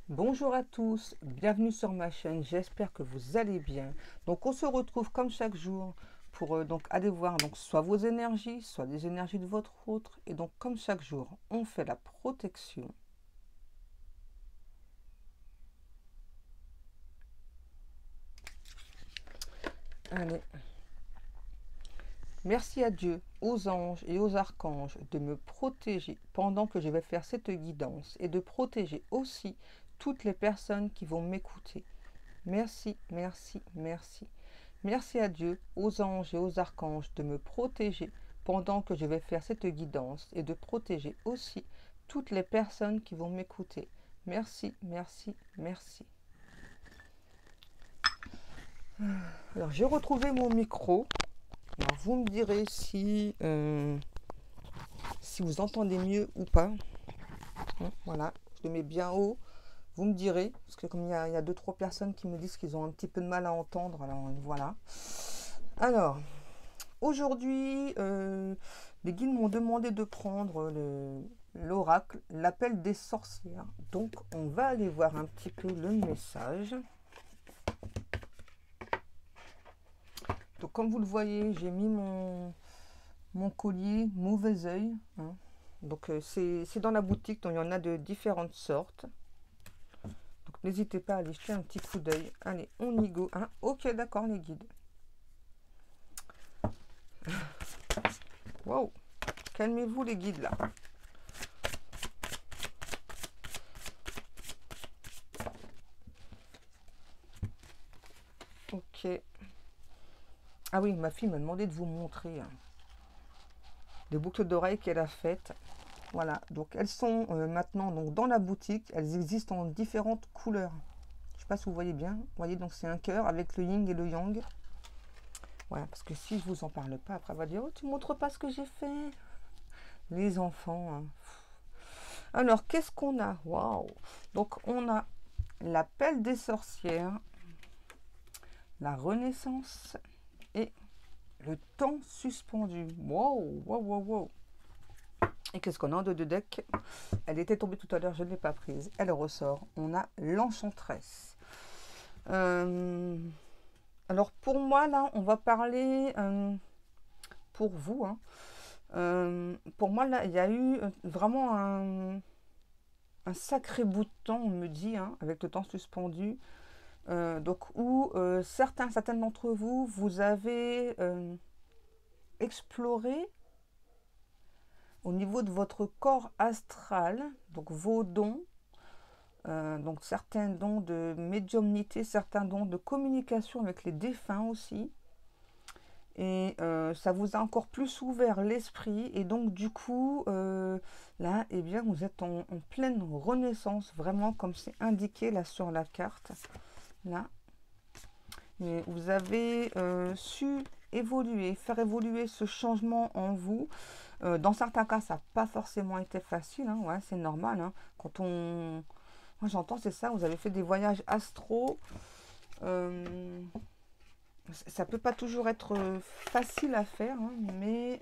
Bonjour à tous, bienvenue sur ma chaîne, j'espère que vous allez bien. Donc on se retrouve comme chaque jour pour donc aller voir donc soit vos énergies, soit les énergies de votre autre. Et donc comme chaque jour, on fait la protection. Allez. Merci à Dieu, aux anges et aux archanges de me protéger pendant que je vais faire cette guidance et de protéger aussi toutes les personnes qui vont m'écouter. Merci, merci, merci. Merci à Dieu, aux anges et aux archanges de me protéger pendant que je vais faire cette guidance et de protéger aussi toutes les personnes qui vont m'écouter. Merci, merci, merci. Alors j'ai retrouvé mon micro. Alors vous me direz si vous entendez mieux ou pas. Voilà, je le mets bien haut. Vous me direz, parce que comme il y a 2-3 personnes qui me disent qu'ils ont un petit peu de mal à entendre, alors voilà. Alors, aujourd'hui, les guides m'ont demandé de prendre l'oracle, l'appel des sorcières. Donc, on va aller voir un petit peu le message. Donc, comme vous le voyez, j'ai mis mon collier mauvais oeil. Hein. Donc, c'est dans la boutique, donc il y en a de différentes sortes. Donc, n'hésitez pas à aller jeter un petit coup d'œil. Allez, on y go. Hein. Ok, d'accord, les guides. Wow, calmez-vous, les guides, là. Ok. Ah oui, ma fille m'a demandé de vous montrer les boucles d'oreilles qu'elle a faites. Voilà, donc elles sont maintenant donc, dans la boutique. Elles existent en différentes couleurs. Je ne sais pas si vous voyez bien. Vous voyez, donc c'est un cœur avec le yin et le yang. Voilà, parce que si je vous en parle pas, après elle va dire, oh, tu montres pas ce que j'ai fait. Les enfants. Hein. Alors, qu'est-ce qu'on a? Waouh! Donc, on a l'appel des sorcières, la renaissance et le temps suspendu. Wow, wow, wow, wow. Et qu'est-ce qu'on a de deux decks? Elle était tombée tout à l'heure, je ne l'ai pas prise. Elle ressort. On a l'enchanteresse. Alors pour moi, là, on va parler pour vous. Hein. Pour moi, là, il y a eu vraiment un sacré bout de temps, on me dit, hein, avec le temps suspendu. Donc où certaines d'entre vous, vous avez exploré au niveau de votre corps astral, donc vos dons, donc certains dons de médiumnité, certains dons de communication avec les défunts aussi. Et ça vous a encore plus ouvert l'esprit. Et donc du coup, là, eh bien, vous êtes en pleine renaissance, vraiment comme c'est indiqué là sur la carte. Là. Et vous avez su évoluer, faire évoluer ce changement en vous. Dans certains cas, ça n'a pas forcément été facile. Hein, ouais, c'est normal. Hein, quand on... Moi, j'entends, c'est ça. Vous avez fait des voyages astro. Ça peut pas toujours être facile à faire, hein, mais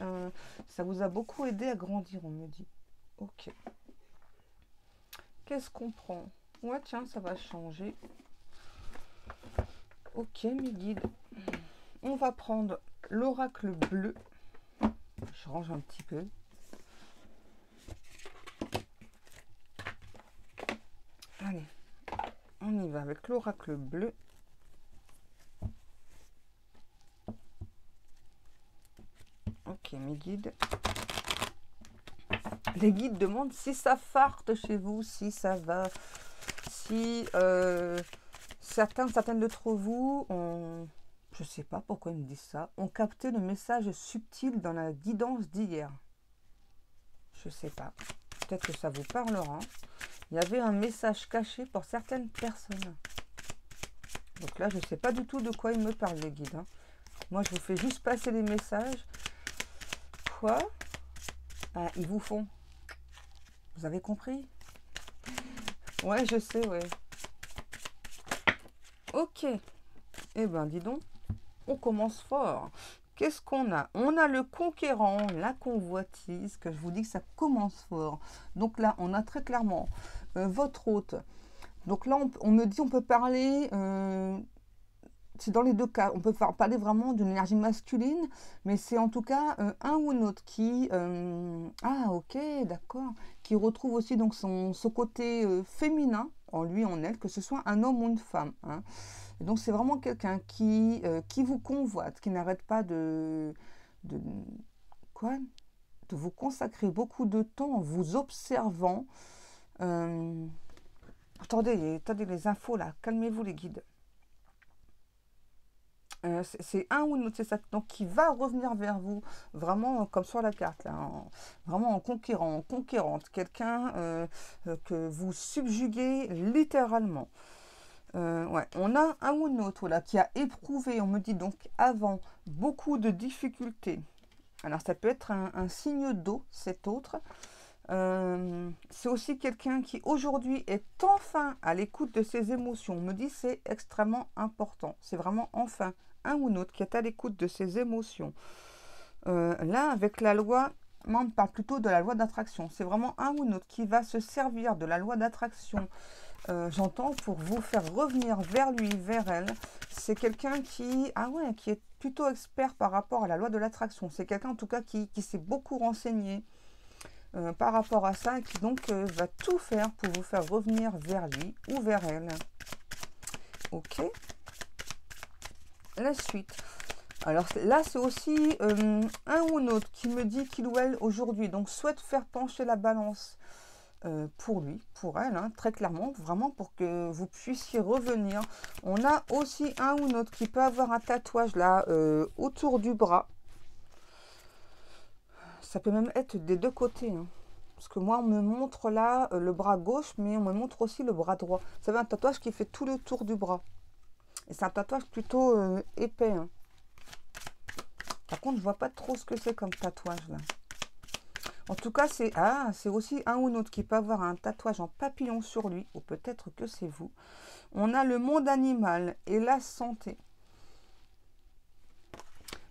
ça vous a beaucoup aidé à grandir, on me dit. Ok. Qu'est-ce qu'on prend? Ouais, tiens, ça va changer. Ok, mes guides. On va prendre l'oracle bleu. Je range un petit peu. Allez, on y va avec l'oracle bleu. Ok, mes guides. Les guides demandent si ça farte chez vous, si ça va, si certaines d'entre vous ont, je ne sais pas pourquoi ils me disent ça, ont capté le message subtil dans la guidance d'hier. Je ne sais pas. Peut-être que ça vous parlera. Il y avait un message caché pour certaines personnes. Donc là, je ne sais pas du tout de quoi ils me parlent, les guides. Hein. Moi, je vous fais juste passer les messages. Quoi? Ah, ils vous font. Vous avez compris? Ouais, je sais, ouais. Ok. Eh ben, dis donc, on commence fort. Qu'est-ce qu'on a? On a le conquérant, la convoitise, que je vous dis que ça commence fort. Donc là, on a très clairement votre hôte Donc là, on me dit, on peut parler, c'est dans les deux cas, on peut parler vraiment d'une énergie masculine, mais c'est en tout cas un ou un autre qui, ah ok, d'accord, qui retrouve aussi donc son côté féminin en lui, en elle, que ce soit un homme ou une femme, hein. Et donc c'est vraiment quelqu'un qui vous convoite, qui n'arrête pas de, quoi, de vous consacrer beaucoup de temps en vous observant. Euh, attendez les infos là, calmez-vous les guides. C'est un ou une autre, c'est ça. Donc, qui va revenir vers vous, vraiment comme sur la carte, là, vraiment en conquérant, en conquérante. Quelqu'un que vous subjuguez littéralement. Ouais. On a un ou une autre voilà, qui a éprouvé, on me dit donc avant, beaucoup de difficultés. Alors, ça peut être un signe d'eau, cet autre. C'est aussi quelqu'un qui aujourd'hui est enfin à l'écoute de ses émotions. On me dit c'est extrêmement important. C'est vraiment enfin un ou l'autre qui est à l'écoute de ses émotions. Là, avec la loi, moi on me parle plutôt de la loi d'attraction. C'est vraiment un ou l'autre qui va se servir de la loi d'attraction. J'entends pour vous faire revenir vers lui, vers elle. C'est quelqu'un qui, ah ouais, qui est plutôt expert par rapport à la loi de l'attraction. C'est quelqu'un en tout cas qui s'est beaucoup renseigné par rapport à ça, et qui donc va tout faire pour vous faire revenir vers lui ou vers elle. Ok. La suite. Alors là, c'est aussi un ou un autre qui me dit qu'il ou elle aujourd'hui donc souhaite faire pencher la balance pour lui, pour elle, hein, très clairement, vraiment pour que vous puissiez revenir. On a aussi un ou un autre qui peut avoir un tatouage là autour du bras. Ça peut même être des deux côtés, hein. Parce que moi, on me montre là le bras gauche, mais on me montre aussi le bras droit. Vous savez, un tatouage qui fait tout le tour du bras. Et c'est un tatouage plutôt épais, hein. Par contre, je vois pas trop ce que c'est comme tatouage là. En tout cas, c'est aussi un ou un autre qui peut avoir un tatouage en papillon sur lui, ou peut-être que c'est vous. On a le monde animal et la santé.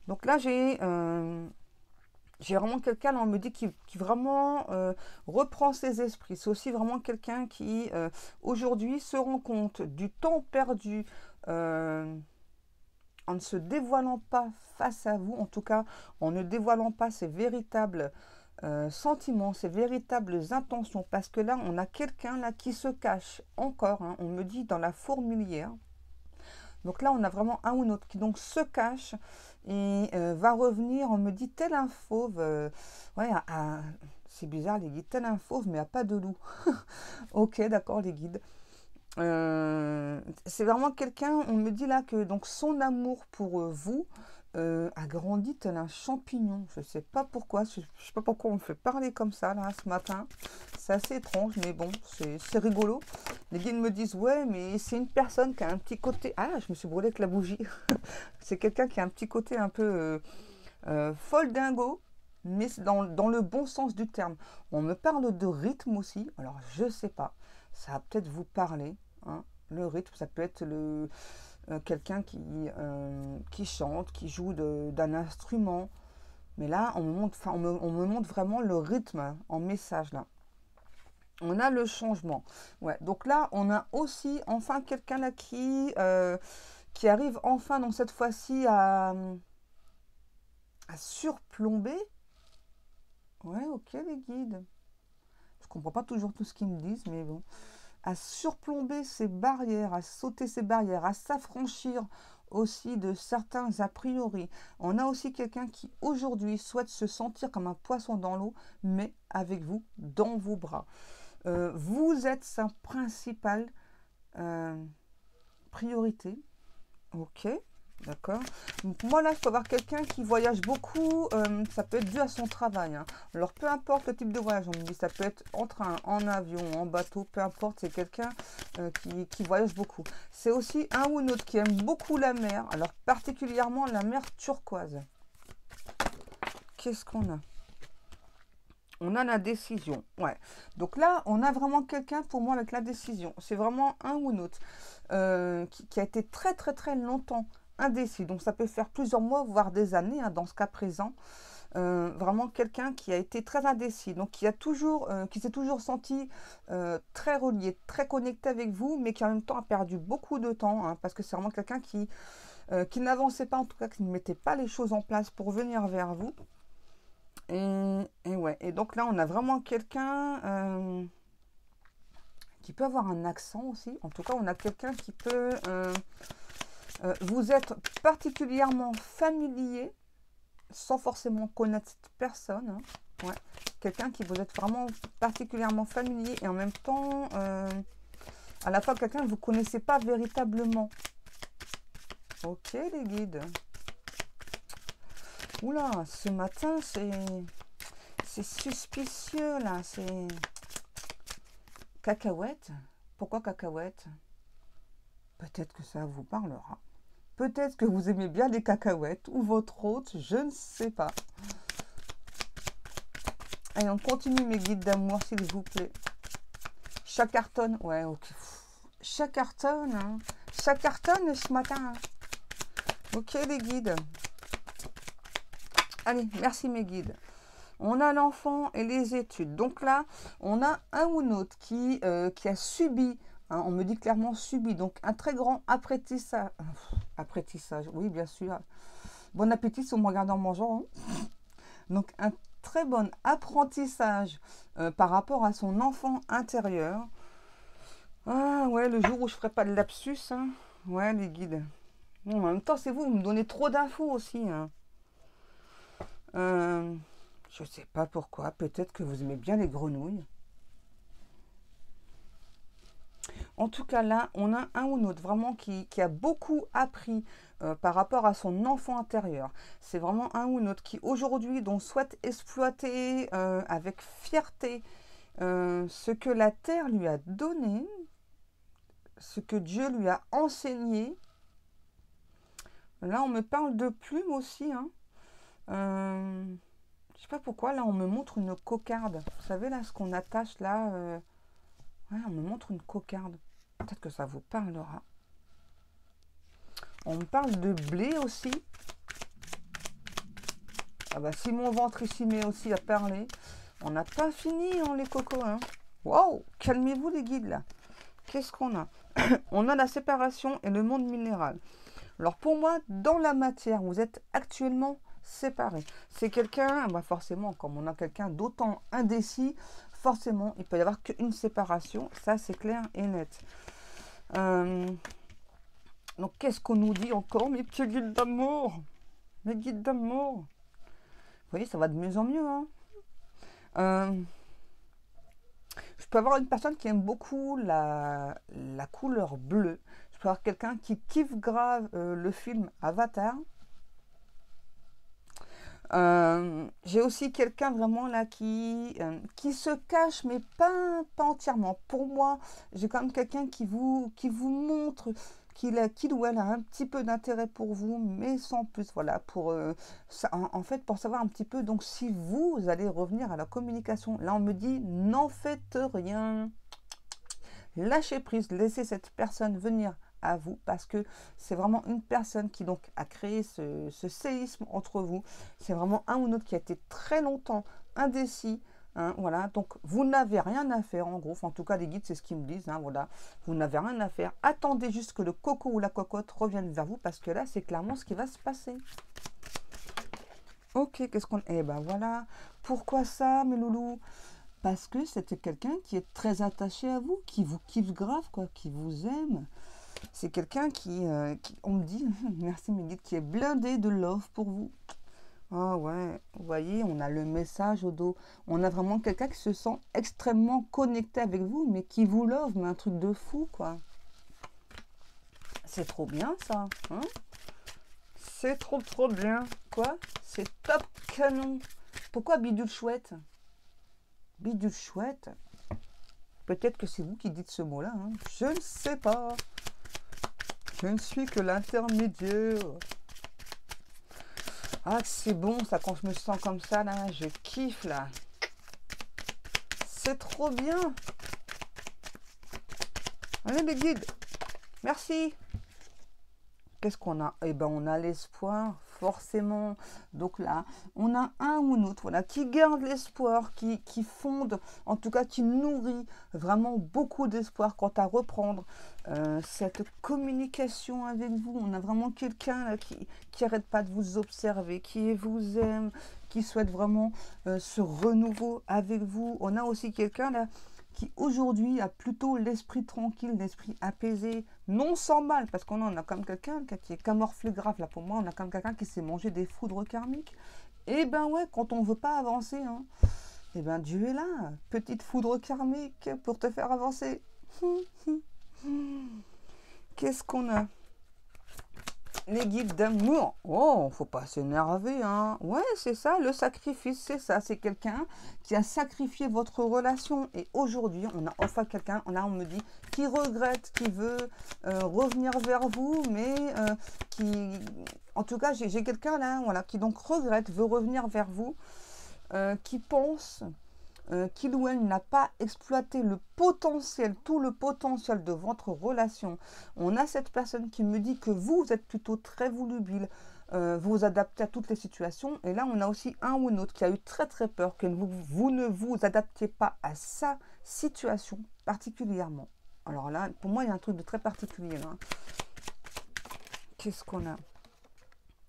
Donc là, j'ai vraiment quelqu'un, on me dit, qui vraiment reprend ses esprits. C'est aussi vraiment quelqu'un qui, aujourd'hui, se rend compte du temps perdu en ne se dévoilant pas face à vous, en tout cas, en ne dévoilant pas ses véritables sentiments, ses véritables intentions. Parce que là, on a quelqu'un là qui se cache encore, hein, on me dit, dans la fourmilière. Donc là, on a vraiment un ou un autre qui donc se cache et va revenir, on me dit, tel un fauve, ouais, c'est bizarre les guides, tel un fauve, mais à pas de loup. Ok, d'accord les guides. C'est vraiment quelqu'un, on me dit là que donc son amour pour vous a grandi tel un champignon. Je ne sais pas pourquoi, je ne sais pas pourquoi on me fait parler comme ça là ce matin. C'est assez étrange, mais bon, c'est rigolo. Les guides me disent ouais, mais c'est une personne qui a un petit côté. Ah, je me suis brûlée avec la bougie. C'est quelqu'un qui a un petit côté un peu folle dingo, mais c'est dans le bon sens du terme. On me parle de rythme aussi. Alors je sais pas, ça va peut-être vous parler, hein. Le rythme, ça peut être quelqu'un qui chante, qui joue d'un instrument. Mais là, on me montre vraiment le rythme en message là. On a le changement. Ouais. Donc là, on a aussi enfin quelqu'un là qui arrive enfin, donc cette fois-ci, à surplomber. Ouais, ok les guides. Je comprends pas toujours tout ce qu'ils me disent, mais bon. À surplomber ces barrières, à sauter ces barrières, à s'affranchir aussi de certains a priori. On a aussi quelqu'un qui aujourd'hui souhaite se sentir comme un poisson dans l'eau, mais avec vous, dans vos bras. Vous êtes sa principale priorité. Ok, d'accord. Moi là, je peux avoir quelqu'un qui voyage beaucoup. Ça peut être dû à son travail, hein. Alors peu importe le type de voyage, on me dit ça peut être en train, en avion, en bateau, peu importe. C'est quelqu'un qui voyage beaucoup. C'est aussi un ou une autre qui aime beaucoup la mer. Alors particulièrement la mer turquoise. Qu'est-ce qu'on a? On a la décision. Ouais. Donc là, on a vraiment quelqu'un pour moi avec la décision. C'est vraiment un ou une autre qui a été très très très longtemps indécis. Donc ça peut faire plusieurs mois, voire des années, hein, dans ce cas présent. vraiment quelqu'un qui a été très indécis, donc qui s'est toujours senti très relié, très connecté avec vous, mais qui en même temps a perdu beaucoup de temps, hein, parce que c'est vraiment quelqu'un qui n'avançait pas, en tout cas qui ne mettait pas les choses en place pour venir vers vous. Et ouais, et donc là on a vraiment quelqu'un qui peut avoir un accent aussi. En tout cas, on a quelqu'un qui peut vous être particulièrement familier sans forcément connaître cette personne. Hein. Ouais. Quelqu'un qui vous êtes vraiment particulièrement familier et en même temps, à la fois quelqu'un que vous ne connaissez pas véritablement. Ok, les guides. Oula, ce matin, c'est suspicieux, là. C'est... Cacahuète? Pourquoi cacahuète? Peut-être que ça vous parlera. Peut-être que vous aimez bien les cacahuètes ou votre hôte, je ne sais pas. Allez, on continue mes guides d'amour, s'il vous plaît. Chacartonne, ouais, ok. Chacartonne, hein. Chacartonne ce matin. Ok, les guides. Allez, merci mes guides. On a l'enfant et les études. Donc là, on a un ou l'autre qui a subi, hein, on me dit clairement subi, donc un très grand apprentissage. Apprentissage, oui, bien sûr. Bon appétit si vous me regardez en mangeant. Hein. Donc un très bon apprentissage par rapport à son enfant intérieur. Ah ouais, le jour où je ne ferai pas de lapsus, hein. Ouais, les guides. Bon, en même temps, c'est vous me donnez trop d'infos aussi. Hein. Je sais pas pourquoi. Peut-être que vous aimez bien les grenouilles. En tout cas, là, on a un ou l'autre vraiment qui a beaucoup appris par rapport à son enfant intérieur. C'est vraiment un ou l'autre qui, aujourd'hui, donc, souhaite exploiter avec fierté ce que la terre lui a donné, ce que Dieu lui a enseigné. Là, on me parle de plumes aussi, hein. Je sais pas pourquoi, là on me montre une cocarde. Vous savez là ce qu'on attache là ouais, on me montre une cocarde. Peut-être que ça vous parlera. On me parle de blé aussi. Ah bah si mon ventre ici met aussi à parler. On n'a pas fini hein, les cocos. Hein. Wow, calmez-vous les guides là. Qu'est-ce qu'on a? On a la séparation et le monde minéral. Alors pour moi, dans la matière, vous êtes actuellement séparés. C'est quelqu'un, bah forcément, comme on a quelqu'un d'autant indécis, forcément, il peut y avoir qu'une séparation. Ça, c'est clair et net. Donc, qu'est-ce qu'on nous dit encore, mes petits guides d'amour? Mes guides d'amour. Vous voyez, ça va de mieux en mieux. Hein. Je peux avoir une personne qui aime beaucoup la couleur bleue. Je peux avoir quelqu'un qui kiffe grave le film Avatar. J'ai aussi quelqu'un vraiment là qui se cache, mais pas entièrement. Pour moi, j'ai quand même quelqu'un qui vous montre qu'il ou elle a un petit peu d'intérêt pour vous, mais sans plus. Voilà, pour ça, en fait, pour savoir un petit peu, donc si vous allez revenir à la communication. Là, on me dit, n'en faites rien. Lâchez prise, laissez cette personne venir à vous parce que c'est vraiment une personne qui donc a créé ce séisme entre vous. C'est vraiment un ou l'autre qui a été très longtemps indécis. Hein, voilà, donc vous n'avez rien à faire en gros. Enfin, en tout cas, les guides, c'est ce qu'ils me disent. Hein, voilà, vous n'avez rien à faire. Attendez juste que le coco ou la cocotte revienne vers vous parce que là, c'est clairement ce qui va se passer. Ok, qu'est-ce qu'on... Eh ben voilà. Pourquoi ça, mes loulous? Parce que c'était quelqu'un qui est très attaché à vous, qui vous kiffe grave, quoi, qui vous aime. C'est quelqu'un qui, on me dit, merci mes guides, qui est blindé de love pour vous. Ah ouais, vous voyez, on a le message au dos. On a vraiment quelqu'un qui se sent extrêmement connecté avec vous, mais qui vous love, mais un truc de fou, quoi. C'est trop bien, ça. Hein, c'est trop bien. Quoi? C'est top canon. Pourquoi bidule chouette? Bidule chouette? Peut-être que c'est vous qui dites ce mot-là. Hein. Je ne sais pas. Je ne suis que l'intermédiaire. Ah, c'est bon, ça, quand je me sens comme ça, là, je kiffe, là. C'est trop bien. Allez, les guides. Merci. Qu'est-ce qu'on a? Eh ben, on a l'espoir. forcément. Donc là, on a un ou l'autre, voilà, qui garde l'espoir, qui fonde, en tout cas qui nourrit vraiment beaucoup d'espoir quant à reprendre cette communication avec vous. On a vraiment quelqu'un là qui n'arrête pas de vous observer, qui vous aime, qui souhaite vraiment ce renouveau avec vous. On a aussi quelqu'un là qui aujourd'hui a plutôt l'esprit tranquille, l'esprit apaisé, non sans mal, parce qu'on en a comme quelqu'un qui est camorphle-grave, là pour moi, on a comme quelqu'un qui s'est mangé des foudres karmiques. Et ben ouais, quand on veut pas avancer, hein, et ben Dieu est là, petite foudre karmique pour te faire avancer. Qu'est-ce qu'on a? Les guides d'amour. Oh, faut pas s'énerver, hein. Ouais, c'est ça, le sacrifice, c'est ça. C'est quelqu'un qui a sacrifié votre relation. Et aujourd'hui, on a enfin quelqu'un, là on me dit, qui regrette, qui veut revenir vers vous, mais qui... En tout cas, j'ai quelqu'un là, voilà, qui donc regrette, veut revenir vers vous, qui pense... qu'il ou elle n'a pas exploité le potentiel, tout le potentiel de votre relation. On a cette personne qui me dit que vous êtes plutôt très volubile, vous vous adaptez à toutes les situations. Et là, on a aussi un ou une autre qui a eu très très peur que vous ne vous adaptiez pas à sa situation particulièrement. Alors là, pour moi, il y a un truc de très particulier là. Qu'est-ce qu'on a?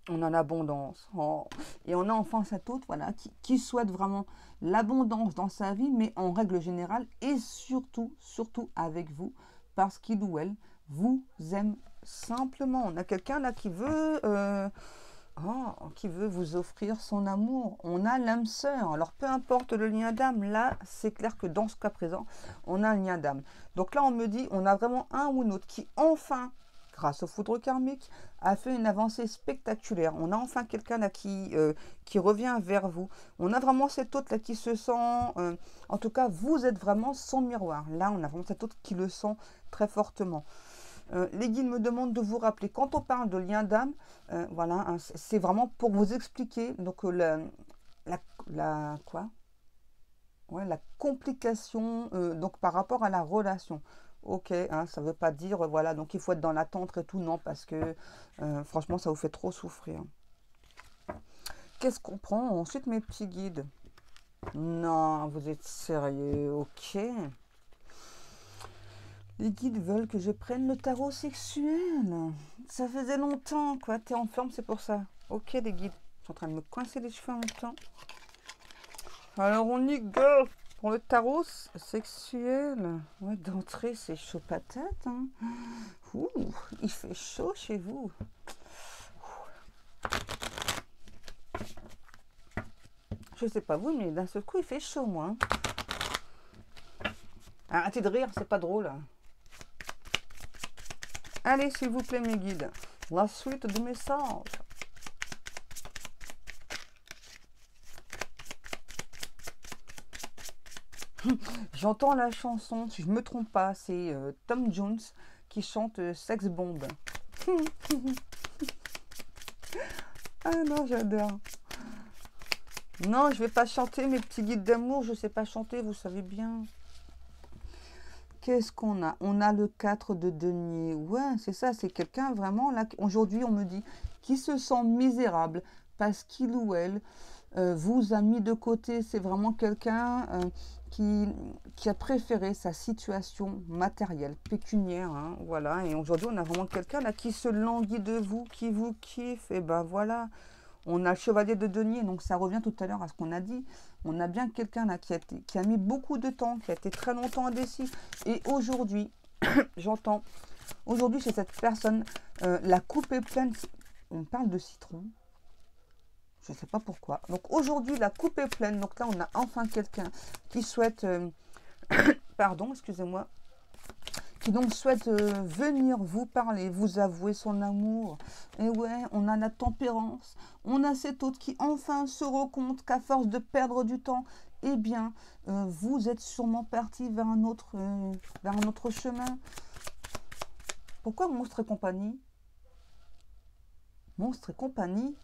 On a l'abondance. Oh. Et on a enfin cette autre, voilà, qui souhaite vraiment l'abondance dans sa vie, mais en règle générale, et surtout, surtout avec vous, parce qu'il ou elle vous aime simplement. On a quelqu'un là qui veut vous offrir son amour. On a l'âme sœur. Alors peu importe le lien d'âme, là c'est clair que dans ce cas présent, on a un lien d'âme. Donc là on me dit, on a vraiment un ou une autre qui enfin, grâce au foudre karmique, a fait une avancée spectaculaire. On a enfin quelqu'un là qui revient vers vous. On a vraiment cet autre là qui se sent... en tout cas, vous êtes vraiment son miroir. Là, on a vraiment cet autre qui le sent très fortement. Les guides me demandent de vous rappeler, quand on parle de lien d'âme, voilà, hein, c'est vraiment pour vous expliquer donc quoi? Ouais, la complication donc par rapport à la relation. Ok, hein, ça ne veut pas dire, voilà, donc il faut être dans l'attente et tout, non, parce que franchement, ça vous fait trop souffrir. Qu'est-ce qu'on prend ensuite, mes petits guides? Non, vous êtes sérieux, ok. Les guides veulent que je prenne le tarot sexuel. Ça faisait longtemps, quoi, t'es en forme, c'est pour ça. Ok, les guides, je suis en train de me coincer les cheveux en même temps. Alors, on y go. Pour le tarot sexuel, ouais, d'entrée, c'est chaud patate. Hein. Ouh, il fait chaud chez vous. Je sais pas vous, mais d'un seul coup, il fait chaud, moi. Arrêtez de rire, c'est pas drôle. Allez, s'il vous plaît, mes guides, la suite du message. J'entends la chanson, si je ne me trompe pas, c'est Tom Jones qui chante Sex Bomb. Ah non, j'adore. Non, je vais pas chanter mes petits guides d'amour, je sais pas chanter, vous savez bien. Qu'est-ce qu'on a? On a le 4 de denier. Ouais, c'est ça, c'est quelqu'un vraiment là, aujourd'hui on me dit, qui se sent misérable parce qu'il ou elle vous a mis de côté. C'est vraiment quelqu'un qui a préféré sa situation matérielle, pécuniaire, hein, voilà. Et aujourd'hui, on a vraiment quelqu'un là qui se languit de vous, qui vous kiffe. Et ben voilà, on a le chevalier de denier, donc ça revient tout à l'heure à ce qu'on a dit. On a bien quelqu'un là qui a mis beaucoup de temps, qui a été très longtemps indécis. Et aujourd'hui, j'entends, aujourd'hui chez cette personne, la coupe est pleine. On parle de citron. Je ne sais pas pourquoi. Donc aujourd'hui, la coupe est pleine. Donc là, on a enfin quelqu'un qui souhaite... pardon, excusez-moi. Qui donc souhaite venir vous parler, vous avouer son amour. Et ouais, on a la tempérance. On a cet autre qui enfin se rend compte qu'à force de perdre du temps, eh bien, vous êtes sûrement parti vers un autre chemin. Pourquoi Monstre et compagnie? Monstre et compagnie?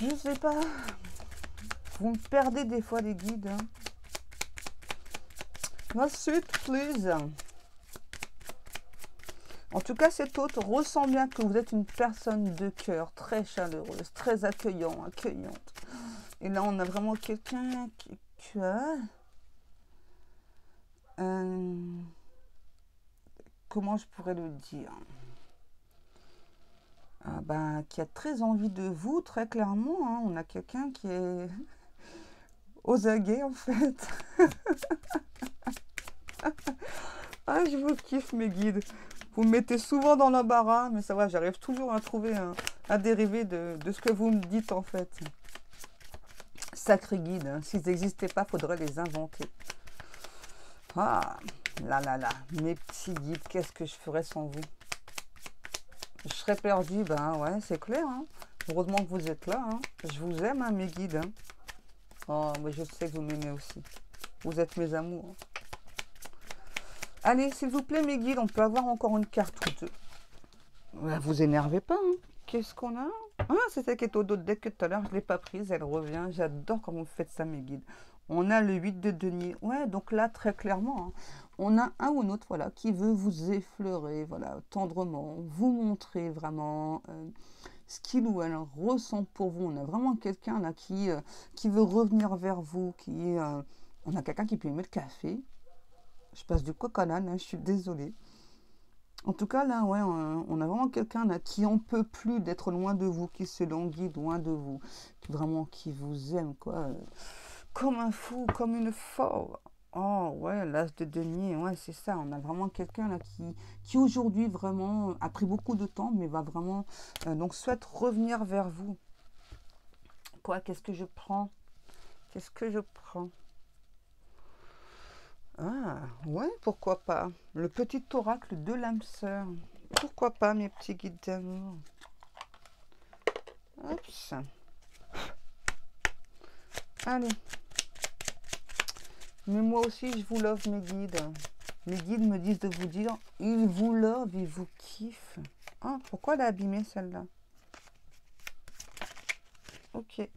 Je sais pas. Vous me perdez des fois les guides. Hein. La suite, please. En tout cas, cet autre ressent bien que vous êtes une personne de cœur, très chaleureuse, très accueillante. Et là, on a vraiment quelqu'un qui a... comment je pourrais le dire, qui a très envie de vous, très clairement. Hein. On a quelqu'un qui est aux aguets, en fait. Ah, je vous kiffe, mes guides. Vous me mettez souvent dans l'embarras, mais ça va, j'arrive toujours à trouver un dérivé de ce que vous me dites, en fait. Sacrés guides, hein. S'ils n'existaient pas, il faudrait les inventer. Ah, là, mes petits guides, qu'est-ce que je ferais sans vous? Je serais perdue, ben ouais, c'est clair. Hein. Heureusement que vous êtes là. Hein. Je vous aime, hein, mes guides. Hein. Oh, mais je sais que vous m'aimez aussi. Vous êtes mes amours. Hein. Allez, s'il vous plaît, mes guides, on peut avoir encore une carte ou deux. Ouais, vous énervez pas. Hein. Qu'est-ce qu'on a? Ah, c'est celle qui est au dos de deck que tout à l'heure. Je ne l'ai pas prise, elle revient. J'adore quand vous faites ça, mes guides. On a le 8 de denier. Ouais, donc là, très clairement, hein, on a un ou un autre voilà, qui veut vous effleurer voilà, tendrement, vous montrer vraiment ce qu'il ou elle ressent pour vous. On a vraiment quelqu'un là qui veut revenir vers vous. On a quelqu'un qui peut aimer le café. Je passe du coq à l'âne, hein, je suis désolée. En tout cas, là, ouais, on a vraiment quelqu'un là qui en peut plus d'être loin de vous, qui se languit loin de vous, qui vous aime, quoi. Comme un fou, comme une folle. Oh, ouais, l'as de denier, ouais, c'est ça. On a vraiment quelqu'un là qui aujourd'hui vraiment a pris beaucoup de temps, mais va vraiment, donc souhaite revenir vers vous. Quoi, qu'est-ce que je prends? Qu'est-ce que je prends? Ah, ouais, pourquoi pas. Le petit oracle de l'âme sœur. Pourquoi pas, mes petits guides d'amour. Hop. Allez. Mais moi aussi, je vous love, mes guides. Mes guides me disent de vous dire, ils vous love, ils vous kiffent. Ah, pourquoi elle a abîmé celle-là? Ok.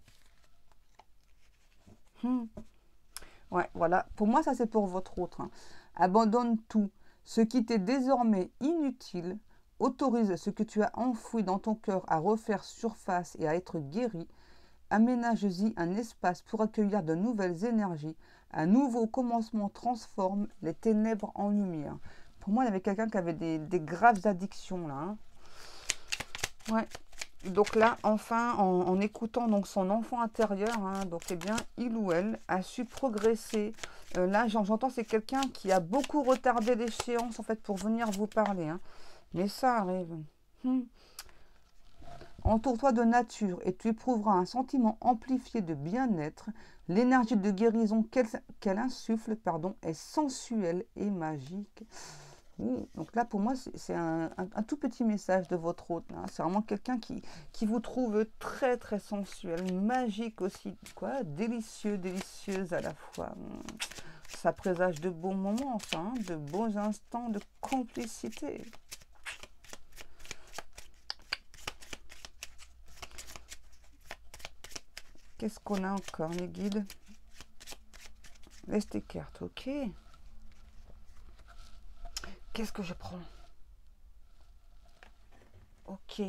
Ouais, voilà. Pour moi, ça c'est pour votre autre. Hein. Abandonne tout. Ce qui t'est désormais inutile. Autorise ce que tu as enfoui dans ton cœur à refaire surface et à être guéri. Aménage-y un espace pour accueillir de nouvelles énergies. Un nouveau commencement transforme les ténèbres en lumière. Pour moi, il y avait quelqu'un qui avait des graves addictions là. Hein. Ouais. Donc là, enfin, en écoutant donc son enfant intérieur, hein, donc eh bien, il ou elle a su progresser. Là, j'entends, c'est quelqu'un qui a beaucoup retardé l'échéance en fait pour venir vous parler. Hein. Mais ça arrive. Entoure-toi de nature et tu éprouveras un sentiment amplifié de bien-être. L'énergie de guérison qu'elle insuffle est sensuelle et magique. Oui, donc là, pour moi, c'est un tout petit message de votre hôte. C'est vraiment quelqu'un qui vous trouve très, très sensuel, magique aussi, quoi, délicieux, délicieuse à la fois. Ça présage de beaux moments, ça, hein, de beaux instants de complicité. Qu'est-ce qu'on a encore, les guides? Laisse tes cartes, ok. Qu'est-ce que je prends? Ok.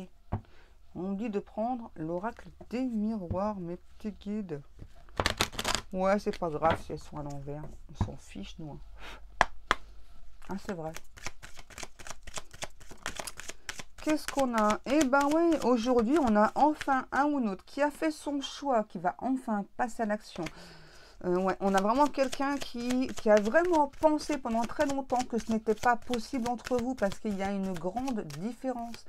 On me dit de prendre l'oracle des miroirs, mes petits guides. Ouais, c'est pas grave si elles sont à l'envers. On s'en fiche, nous. Ah, c'est vrai. Qu'est-ce qu'on a? Eh ben ouais, aujourd'hui, on a enfin un ou l'autre qui a fait son choix, qui va enfin passer à l'action. Ouais, on a vraiment quelqu'un qui a vraiment pensé pendant très longtemps que ce n'était pas possible entre vous parce qu'il y a une grande différence.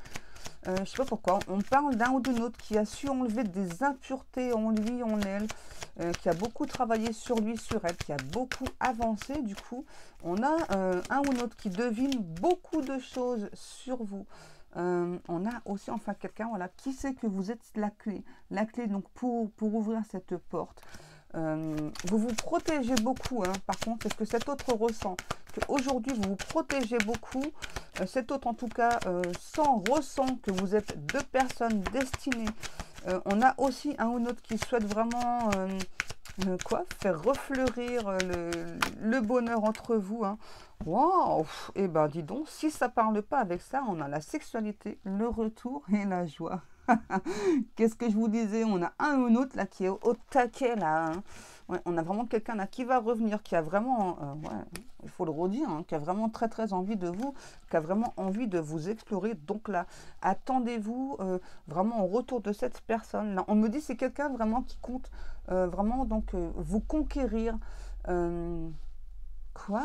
Je ne sais pas pourquoi. On parle d'un ou d'une autre qui a su enlever des impuretés en lui, en elle, qui a beaucoup travaillé sur lui, sur elle, qui a beaucoup avancé. Du coup, on a un ou l'autre qui devine beaucoup de choses sur vous. On a aussi enfin quelqu'un voilà, qui sait que vous êtes la clé. La clé donc pour ouvrir cette porte. Vous vous protégez beaucoup, hein. Par contre, est-ce que cet autre ressent qu'aujourd'hui vous vous protégez beaucoup, cet autre en tout cas ressent que vous êtes deux personnes destinées. On a aussi un ou l'autre qui souhaite vraiment Quoi? Faire refleurir le bonheur entre vous, hein. Waouh! Eh ben, dis donc, si ça parle pas avec ça, on a la sexualité, le retour et la joie. Qu'est-ce que je vous disais? On a un ou l'autre là qui est au taquet là, hein. Ouais, on a vraiment quelqu'un là qui va revenir, qui a vraiment, ouais, il faut le redire, hein, qui a vraiment très très envie de vous, qui a vraiment envie de vous explorer. Donc là, attendez-vous vraiment au retour de cette personne. Là, on me dit c'est quelqu'un vraiment qui compte vraiment donc vous conquérir. Euh, quoi?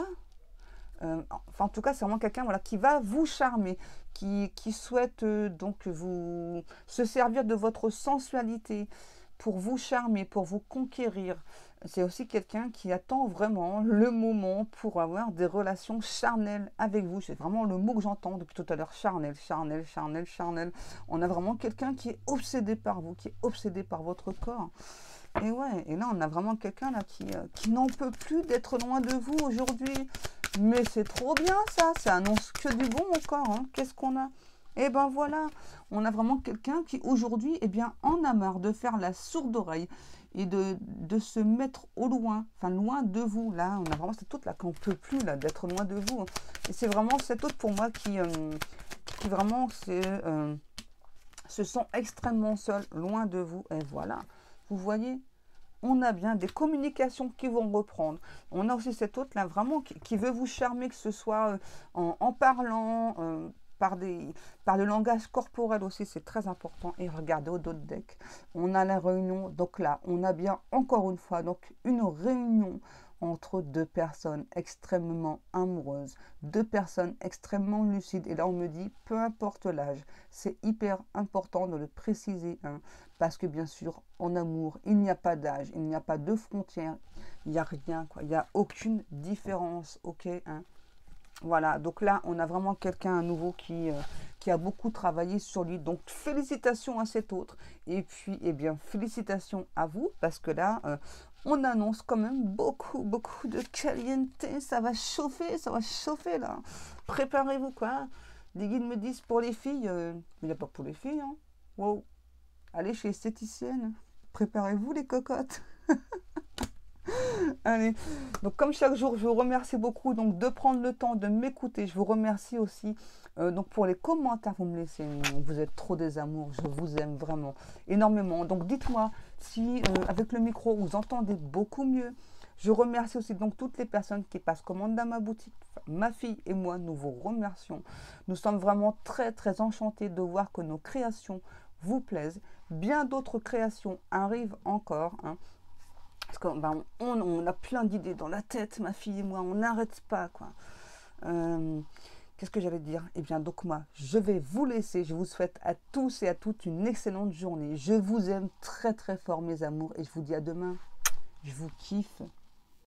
Enfin, en tout cas, c'est vraiment quelqu'un voilà, qui va vous charmer, qui souhaite donc vous se servir de votre sensualité pour vous charmer, pour vous conquérir. C'est aussi quelqu'un qui attend vraiment le moment pour avoir des relations charnelles avec vous. C'est vraiment le mot que j'entends depuis tout à l'heure, charnel, charnel, charnel, charnel. On a vraiment quelqu'un qui est obsédé par vous, qui est obsédé par votre corps. Et ouais, et là on a vraiment quelqu'un là qui n'en peut plus d'être loin de vous aujourd'hui. Mais c'est trop bien ça, ça annonce que du bon encore, hein. Qu'est-ce qu'on a? Et ben voilà, on a vraiment quelqu'un qui aujourd'hui, eh bien, en a marre de faire la sourde oreille et de se mettre au loin, enfin loin de vous. Là, on a vraiment cette autre là qu'on peut plus là d'être loin de vous. Et c'est vraiment cette autre pour moi qui vraiment se sent extrêmement seul, loin de vous. Et voilà, vous voyez, on a bien des communications qui vont reprendre. On a aussi cette autre là vraiment qui veut vous charmer, que ce soit en parlant, par le langage corporel aussi, c'est très important. Et regardez au dos de deck, on a la réunion. Donc là, on a bien encore une fois donc une réunion entre deux personnes extrêmement amoureuses, deux personnes extrêmement lucides. Et là, on me dit, peu importe l'âge, c'est hyper important de le préciser, hein, parce que bien sûr, en amour, il n'y a pas d'âge, il n'y a pas de frontières, il n'y a rien, quoi. Il n'y a aucune différence, ok, hein. Voilà, donc là, on a vraiment quelqu'un à nouveau qui a beaucoup travaillé sur lui. Donc, félicitations à cet autre. Et puis, eh bien, félicitations à vous, parce que là, on annonce quand même beaucoup, beaucoup de caliente. Ça va chauffer, là. Préparez-vous, quoi. Les guides me disent pour les filles, mais il n'y a pas pour les filles, hein. Wow. Allez chez l'esthéticienne. Préparez-vous, les cocottes. Allez, donc comme chaque jour, je vous remercie beaucoup donc de prendre le temps de m'écouter. Je vous remercie aussi donc pour les commentaires que vous me laissez. Vous êtes trop des amours, je vous aime vraiment énormément. Donc dites-moi si avec le micro vous entendez beaucoup mieux. Je remercie aussi donc toutes les personnes qui passent commande dans ma boutique. Ma fille et moi, nous vous remercions. Nous sommes vraiment très très enchantés de voir que nos créations vous plaisent. Bien d'autres créations arrivent encore, hein. Parce qu'on ben, on a plein d'idées dans la tête, ma fille et moi, on n'arrête pas, quoi. Qu'est-ce que j'allais dire? Eh bien, donc moi, je vais vous laisser. Je vous souhaite à tous et à toutes une excellente journée. Je vous aime très très fort, mes amours, et je vous dis à demain. Je vous kiffe.